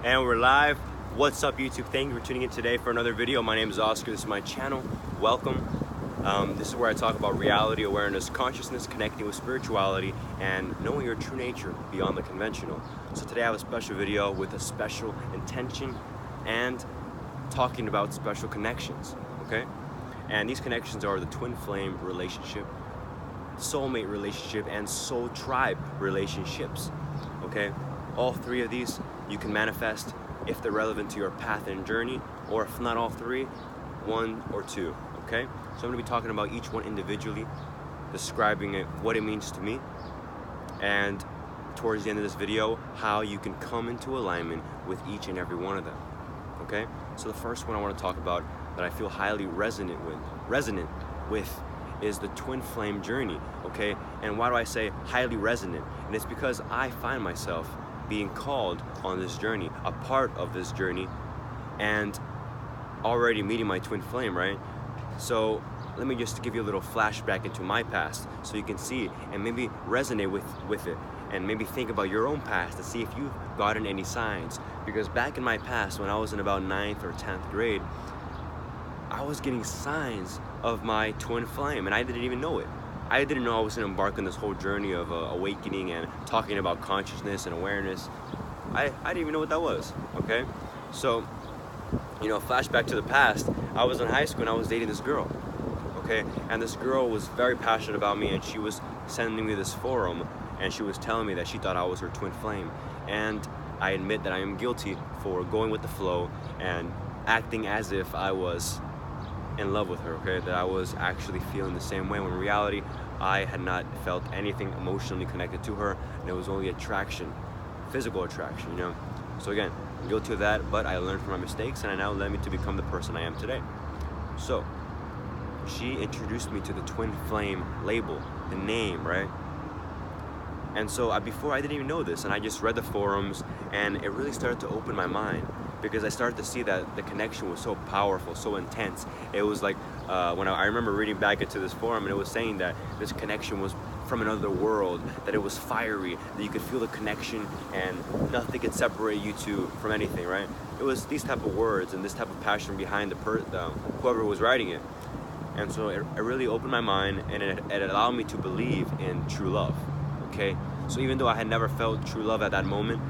And we're live. What's up, YouTube? Thank you for tuning in today for another video. My name is Oscar. This is my channel. Welcome. This is where I talk about reality, awareness, consciousness, connecting with spirituality, and knowing your true nature beyond the conventional. So today I have a special video with a special intention and talking about special connections, okay? And these connections are the twin flame relationship, soulmate relationship, and soul tribe relationships, okay? All three of these you can manifest if they're relevant to your path and journey, or if not all three, one or two, okay? So I'm gonna be talking about each one individually, describing it, what it means to me, and towards the end of this video, how you can come into alignment with each and every one of them, okay? So the first one I wanna talk about that I feel highly resonant with is the twin flame journey, okay? And why do I say highly resonant? And it's because I find myself being called on this journey, a part of this journey, and already meeting my twin flame, right? So let me just give you a little flashback into my past so you can see and maybe resonate with it, and maybe think about your own past to see if you've gotten any signs. Because back in my past, when I was in about 9th or 10th grade, I was getting signs of my twin flame and I didn't even know it. I didn't know I was going to embark on this whole journey of awakening and talking about consciousness and awareness. I didn't even know what that was, okay? So, you know, flashback to the past, I was in high school and I was dating this girl, okay? And this girl was very passionate about me, and she was sending me this forum, and she was telling me that she thought I was her twin flame. And I admit that I am guilty for going with the flow and acting as if I was in love with her, okay? That I was actually feeling the same way, when in reality I had not felt anything emotionally connected to her, and it was only attraction, physical attraction, you know? So again, I'm guilty of that, but I learned from my mistakes, and it now led me to become the person I am today. So she introduced me to the twin flame label, the name, right? And so before, I didn't even know this, and I just read the forums, and it really started to open my mind, because I started to see that the connection was so powerful, so intense. It was like, when I remember reading back into this forum, and it was saying that this connection was from another world, that it was fiery, that you could feel the connection and nothing could separate you two from anything, right? It was these type of words and this type of passion behind whoever was writing it. And so it really opened my mind, and it allowed me to believe in true love, okay? So even though I had never felt true love at that moment,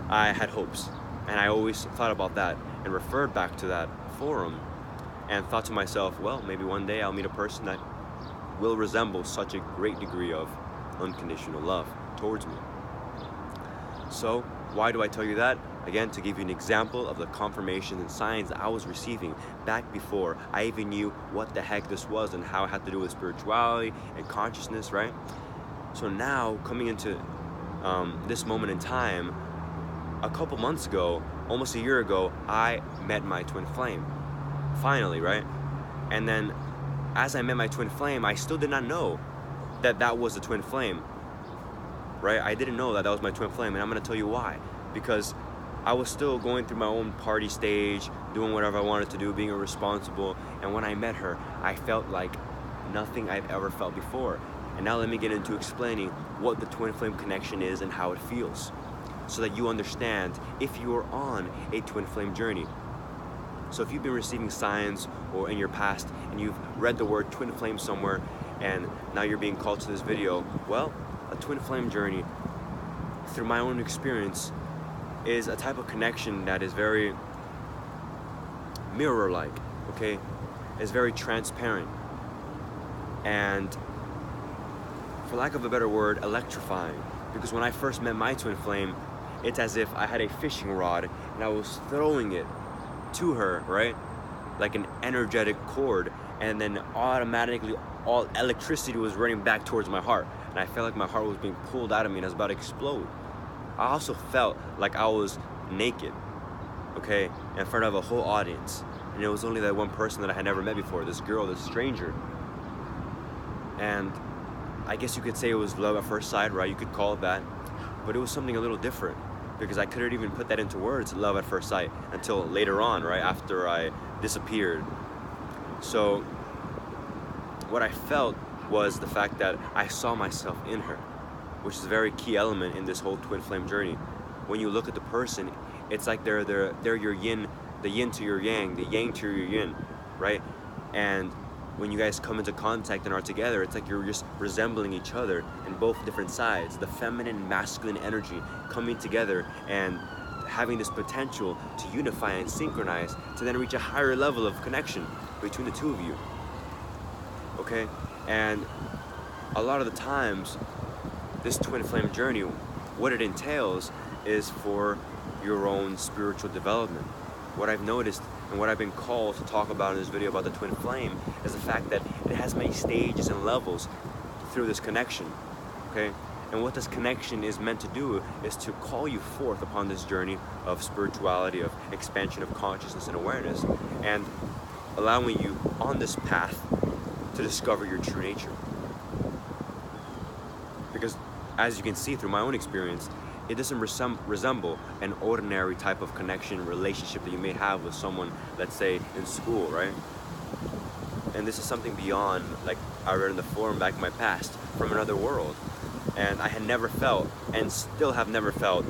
I had hopes. And I always thought about that and referred back to that forum and thought to myself, well, maybe one day I'll meet a person that will resemble such a great degree of unconditional love towards me. So why do I tell you that? Again, to give you an example of the confirmation and signs that I was receiving back before I even knew what the heck this was and how it had to do with spirituality and consciousness, right? So now, coming into this moment in time, a couple months ago, almost a year ago, I met my twin flame, finally, right? And then as I met my twin flame, I still did not know that that was a twin flame, right? I didn't know that that was my twin flame, and I'm gonna tell you why. Because I was still going through my own party stage, doing whatever I wanted to do, being irresponsible, and when I met her, I felt like nothing I've ever felt before. And now let me get into explaining what the twin flame connection is and how it feels, so that you understand if you are on a twin flame journey. So if you've been receiving signs or in your past, and you've read the word twin flame somewhere, and now you're being called to this video, well, a twin flame journey, through my own experience, is a type of connection that is very mirror-like, okay? It's very transparent, and for lack of a better word, electrifying. Because when I first met my twin flame, it's as if I had a fishing rod and I was throwing it to her, right? Like an energetic cord, and then automatically all electricity was running back towards my heart, and I felt like my heart was being pulled out of me and I was about to explode. I also felt like I was naked, okay, in front of a whole audience, and it was only that one person that I had never met before, this girl, this stranger. And I guess you could say it was love at first sight, right? You could call it that, but it was something a little different, because I couldn't even put that into words, love at first sight, until later on, right after I disappeared. So what I felt was the fact that I saw myself in her, which is a very key element in this whole twin flame journey. When you look at the person, It's like they're your yin, the yin to your yang, the yang to your yin, right? And when you guys come into contact and are together, it's like you're just resembling each other in both different sides, the feminine and masculine energy coming together and having this potential to unify and synchronize to then reach a higher level of connection between the two of you. Okay? And a lot of the times, this twin flame journey, what it entails is for your own spiritual development. What I've noticed and what I've been called to talk about in this video about the twin flame is the fact that it has many stages and levels through this connection, okay? And what this connection is meant to do is to call you forth upon this journey of spirituality, of expansion of consciousness and awareness, and allowing you on this path to discover your true nature. Because as you can see through my own experience, it doesn't resemble an ordinary type of connection, relationship that you may have with someone, let's say, in school, right? And this is something beyond, like I read in the forum back in my past, from another world. And I had never felt, and still have never felt,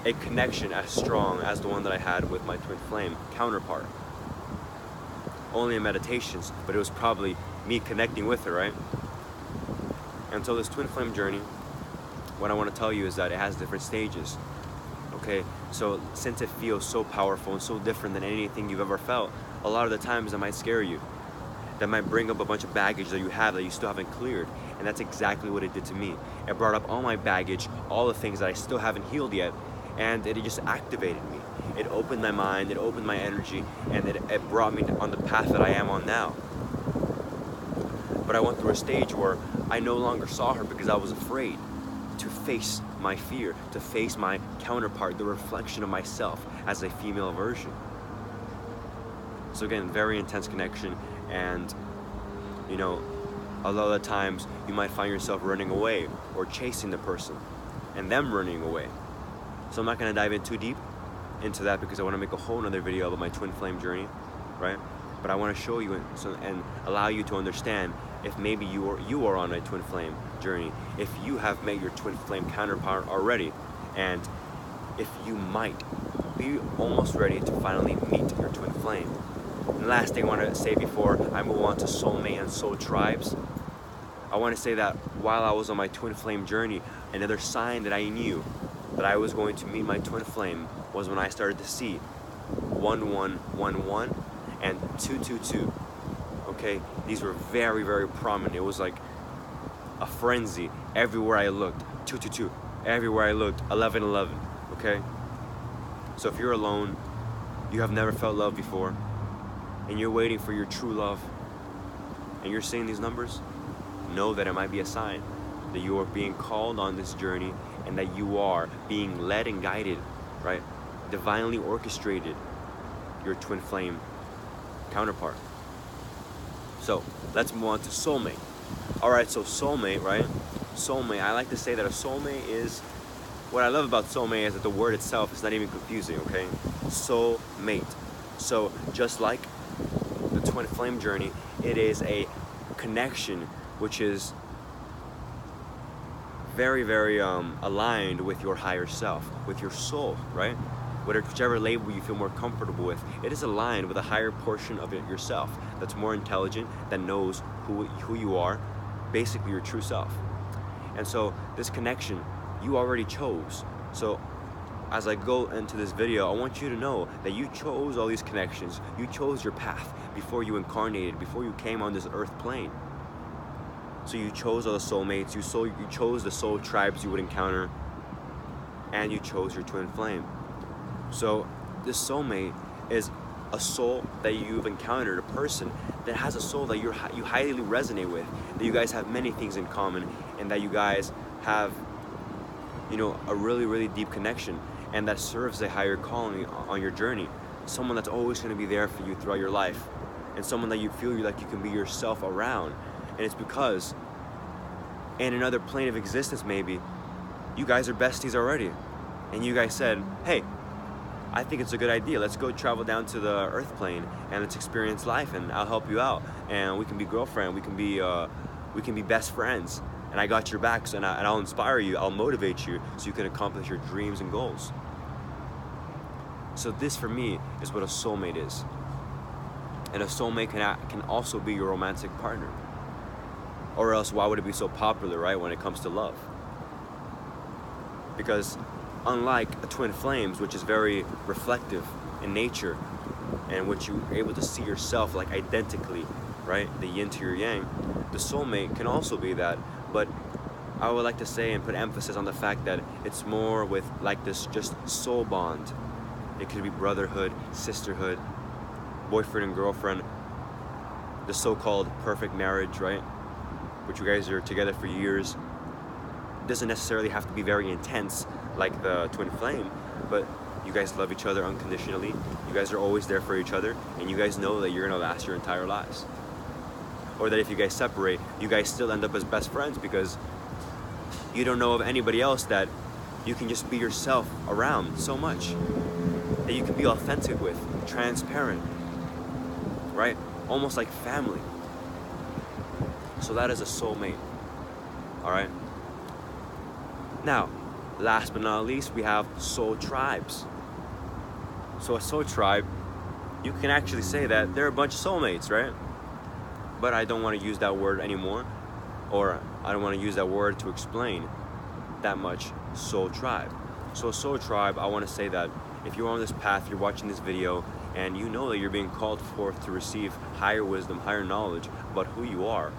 a connection as strong as the one that I had with my twin flame counterpart. Only in meditations, but it was probably me connecting with her, right? And so this twin flame journey, what I want to tell you is that it has different stages, okay? So since it feels so powerful and so different than anything you've ever felt, a lot of the times it might scare you. That might bring up a bunch of baggage that you have that you still haven't cleared. And that's exactly what it did to me. It brought up all my baggage, all the things that I still haven't healed yet, and it just activated me. It opened my mind, it opened my energy, and it brought me on the path that I am on now. But I went through a stage where I no longer saw her because I was afraid to face my fear, to face my counterpart, the reflection of myself as a female version. So again, very intense connection, and you know, a lot of the times you might find yourself running away or chasing the person and them running away. So I'm not going to dive in too deep into that because I want to make a whole nother video about my twin flame journey, right? But I want to show you and allow you to understand if maybe you are on a twin flame journey, if you have met your twin flame counterpart already, and if you might be almost ready to finally meet your twin flame. And the last thing I want to say before I move on to soulmate and soul tribes, I want to say that while I was on my twin flame journey, another sign that I knew that I was going to meet my twin flame was when I started to see 1111 and 222. Okay, these were very, very prominent. It was like a frenzy everywhere I looked. 222, everywhere I looked. 1111. Okay, so if you're alone, you have never felt love before, and you're waiting for your true love, and you're seeing these numbers, know that it might be a sign that you are being called on this journey and that you are being led and guided, right? Divinely orchestrated, your twin flame counterpart. So let's move on to soulmate. All right, so soulmate, right? Soulmate, I like to say that a soulmate is, what I love about soulmate is that the word itself is not even confusing, okay? Soulmate. So just like the twin flame journey, it is a connection which is very, very aligned with your higher self, with your soul, right? Whichever label you feel more comfortable with, it is aligned with a higher portion of it yourself that's more intelligent, that knows who you are, basically your true self. And so this connection you already chose. So as I go into this video, I want you to know that you chose all these connections. You chose your path before you incarnated, before you came on this earth plane. So you chose all the soulmates, you chose the soul tribes you would encounter, and you chose your twin flame. So this soulmate is a soul that you've encountered, a person that has a soul that you highly resonate with, that you guys have many things in common, and that you guys have, you know, a really, really deep connection, and that serves a higher calling on your journey. Someone that's always going to be there for you throughout your life, and someone that you feel like you can be yourself around. And it's because in another plane of existence, maybe, you guys are besties already, and you guys said, hey, I think it's a good idea. Let's go travel down to the earth plane and let's experience life, and I'll help you out, and we can be girlfriend, we can be best friends, and I got your back, so, and I'll inspire you, I'll motivate you so you can accomplish your dreams and goals. So this for me is what a soulmate is. And a soulmate can also be your romantic partner. Or else why would it be so popular, right, when it comes to love? Because unlike a twin flames, which is very reflective in nature, and which you're able to see yourself like identically, right, the yin to your yang, the soulmate can also be that. But I would like to say and put emphasis on the fact that it's more with like this just soul bond. It could be brotherhood, sisterhood, boyfriend and girlfriend, the so-called perfect marriage, right, which you guys are together for years. It doesn't necessarily have to be very intense like the twin flame, but you guys love each other unconditionally. You guys are always there for each other, and you guys know that you're gonna last your entire lives. Or that if you guys separate, you guys still end up as best friends because you don't know of anybody else that you can just be yourself around so much, that you can be authentic with, transparent, right? Almost like family. So that is a soulmate, all right? Now, last but not least, we have soul tribes. So a soul tribe, you can actually say that they're a bunch of soulmates, right? But I don't want to use that word anymore, or I don't want to use that word to explain that much soul tribe. So a soul tribe, I want to say that if you're on this path, you're watching this video, and you know that you're being called forth to receive higher wisdom, higher knowledge about who you are,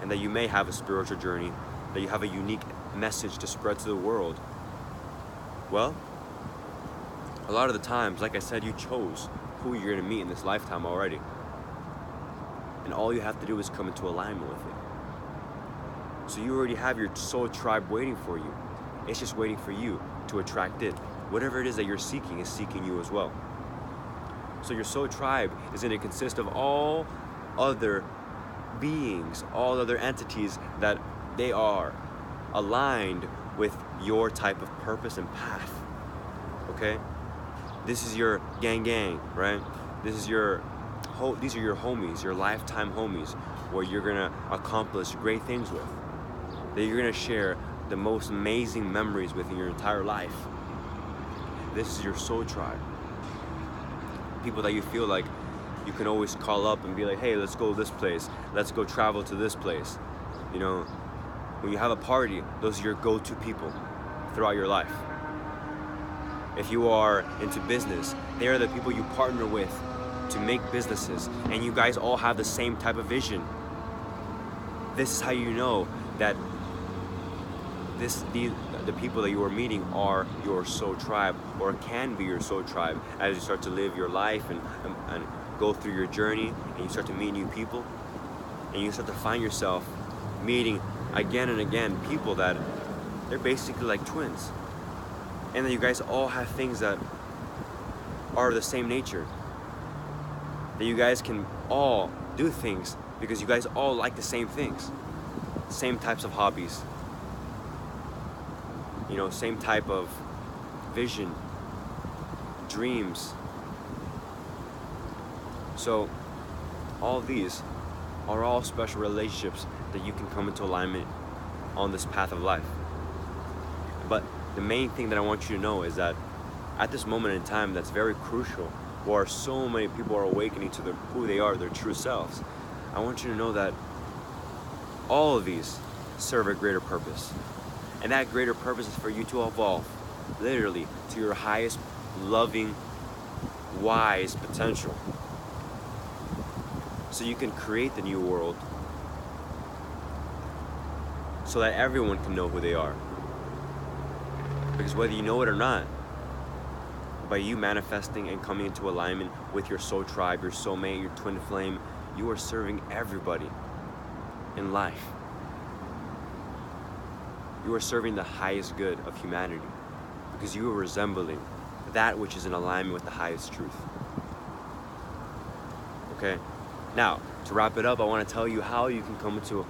and that you may have a spiritual journey, that you have a unique message to spread to the world. Well, a lot of the times, like I said, you chose who you're going to meet in this lifetime already. And all you have to do is come into alignment with it. So you already have your soul tribe waiting for you. It's just waiting for you to attract it. Whatever it is that you're seeking is seeking you as well. So your soul tribe is going to consist of all other beings, all other entities that they are aligned with your type of purpose and path. Okay? This is your gang, right? These are your homies, your lifetime homies, where you're gonna accomplish great things with, that you're gonna share the most amazing memories with in your entire life. This is your soul tribe. People that you feel like you can always call up and be like, hey, let's go this place, let's go travel to this place. You know, when you have a party, those are your go-to people throughout your life. If you are into business, they are the people you partner with to make businesses, and you guys all have the same type of vision. This is how you know that the people that you are meeting are your soul tribe, or can be your soul tribe, as you start to live your life and go through your journey, and you start to meet new people, and you start to find yourself meeting again and again people that they're basically like twins, and that you guys all have things that are the same nature, that you guys can all do things because you guys all like the same things, same types of hobbies, you know, same type of vision, dreams. So all of these are all special relationships that you can come into alignment on this path of life. But the main thing that I want you to know is that at this moment in time that's very crucial, where so many people are awakening to who they are, their true selves, I want you to know that all of these serve a greater purpose. And that greater purpose is for you to evolve, literally, to your highest, loving, wise potential. So you can create the new world so that everyone can know who they are. Because whether you know it or not, by you manifesting and coming into alignment with your soul tribe, your soulmate, your twin flame, you are serving everybody in life. You are serving the highest good of humanity because you are resembling that which is in alignment with the highest truth. Okay? Now, to wrap it up, I want to tell you how you can come into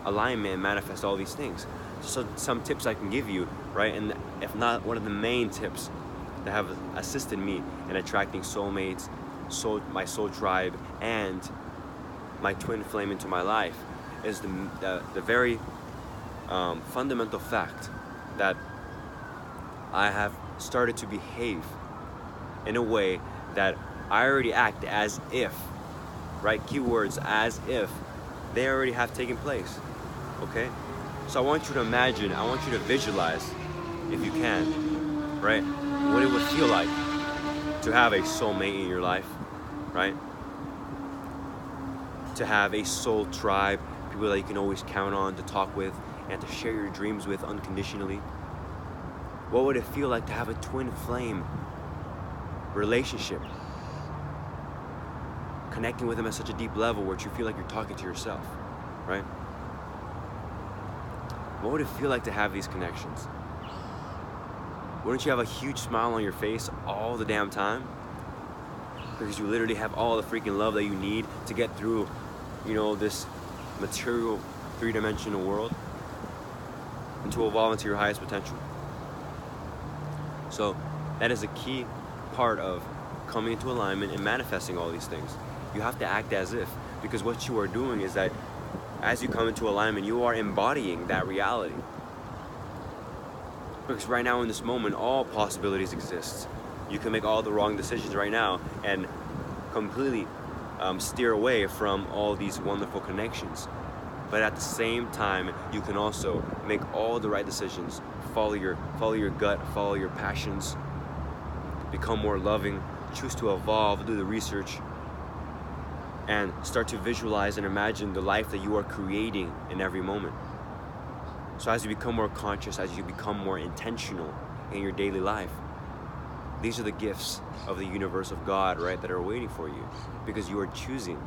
alignment and manifest all these things. So some tips I can give you, right? And if not, one of the main tips that have assisted me in attracting soulmates, my soul tribe, and my twin flame into my life is the very fundamental fact that I have started to behave in a way that I already act as if, right? Keywords, as if they already have taken place, okay? So I want you to imagine, I want you to visualize, if you can, right? What it would feel like to have a soulmate in your life, right? To have a soul tribe, people that you can always count on to talk with and to share your dreams with unconditionally. What would it feel like to have a twin flame relationship? Connecting with them at such a deep level where you feel like you're talking to yourself, right? What would it feel like to have these connections? Wouldn't you have a huge smile on your face all the damn time? Because you literally have all the freaking love that you need to get through, you know, this material, three-dimensional world and to evolve into your highest potential. So that is a key part of coming into alignment and manifesting all these things. You have to act as if, because what you are doing is that as you come into alignment, you are embodying that reality. Because right now in this moment, all possibilities exist. You can make all the wrong decisions right now and completely steer away from all these wonderful connections. But at the same time, you can also make all the right decisions. Follow your gut, follow your passions, become more loving, choose to evolve, do the research, and start to visualize and imagine the life that you are creating in every moment. So as you become more conscious, as you become more intentional in your daily life, these are the gifts of the universe of God, right, that are waiting for you, because you are choosing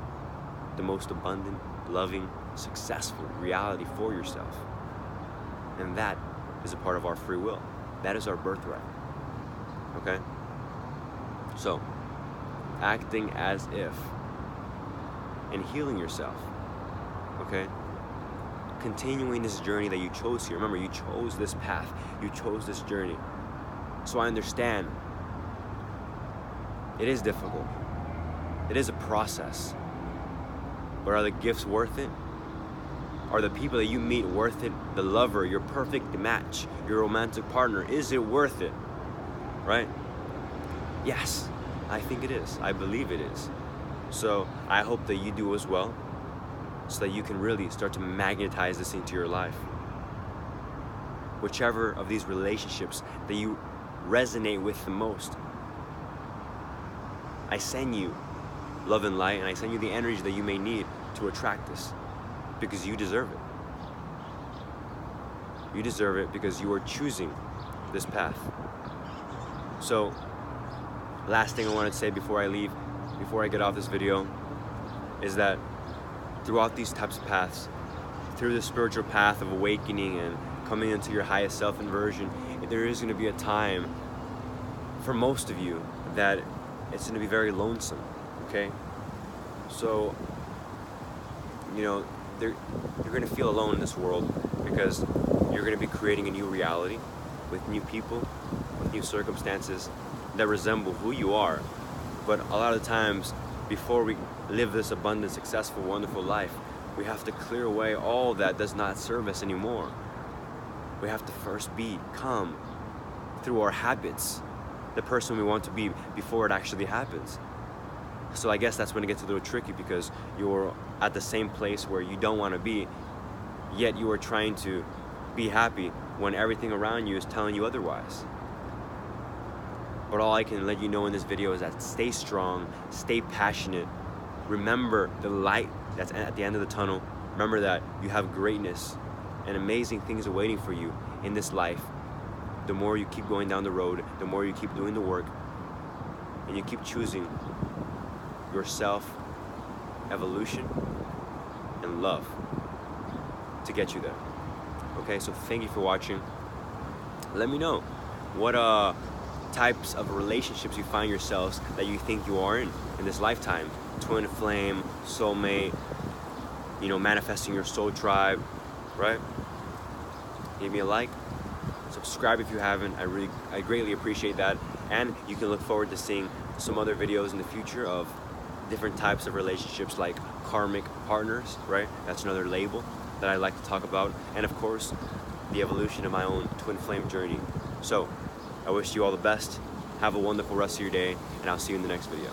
the most abundant, loving, successful reality for yourself. And that is a part of our free will. That is our birthright. Okay? So, acting as if and healing yourself. Okay? Continuing this journey that you chose here. Remember, you chose this path. You chose this journey. So I understand it is difficult. It is a process. But are the gifts worth it? Are the people that you meet worth it? The lover, your perfect match, your romantic partner, is it worth it? Right? Yes, I think it is. I believe it is. So I hope that you do as well, so that you can really start to magnetize this into your life. Whichever of these relationships that you resonate with the most, I send you love and light, and I send you the energy that you may need to attract this, because you deserve it. You deserve it because you are choosing this path. So, last thing I want to say before I leave, before I get off this video, is that throughout these types of paths, through the spiritual path of awakening and coming into your highest self inversion, there is going to be a time for most of you that it's going to be very lonesome, okay? So, you know, you're going to feel alone in this world, because you're going to be creating a new reality with new people, with new circumstances that resemble who you are. But a lot of times, before we live this abundant, successful, wonderful life, we have to clear away all that does not serve us anymore. We have to first become, through our habits, the person we want to be before it actually happens. So I guess that's when it gets a little tricky, because you're at the same place where you don't want to be, yet you are trying to be happy when everything around you is telling you otherwise. But all I can let you know in this video is that stay strong, stay passionate. Remember the light that's at the end of the tunnel. Remember that you have greatness and amazing things awaiting for you in this life. The more you keep going down the road, the more you keep doing the work, and you keep choosing yourself, evolution, and love to get you there. Okay, so thank you for watching. Let me know what types of relationships you find yourselves that you think you are in this lifetime. Twin flame, soulmate, you know, manifesting your soul tribe, right? Give me a like, subscribe if you haven't. I greatly appreciate that. And you can look forward to seeing some other videos in the future of different types of relationships, like karmic partners, right? That's another label that I like to talk about. And of course, the evolution of my own twin flame journey. So I wish you all the best. Have a wonderful rest of your day, and I'll see you in the next video.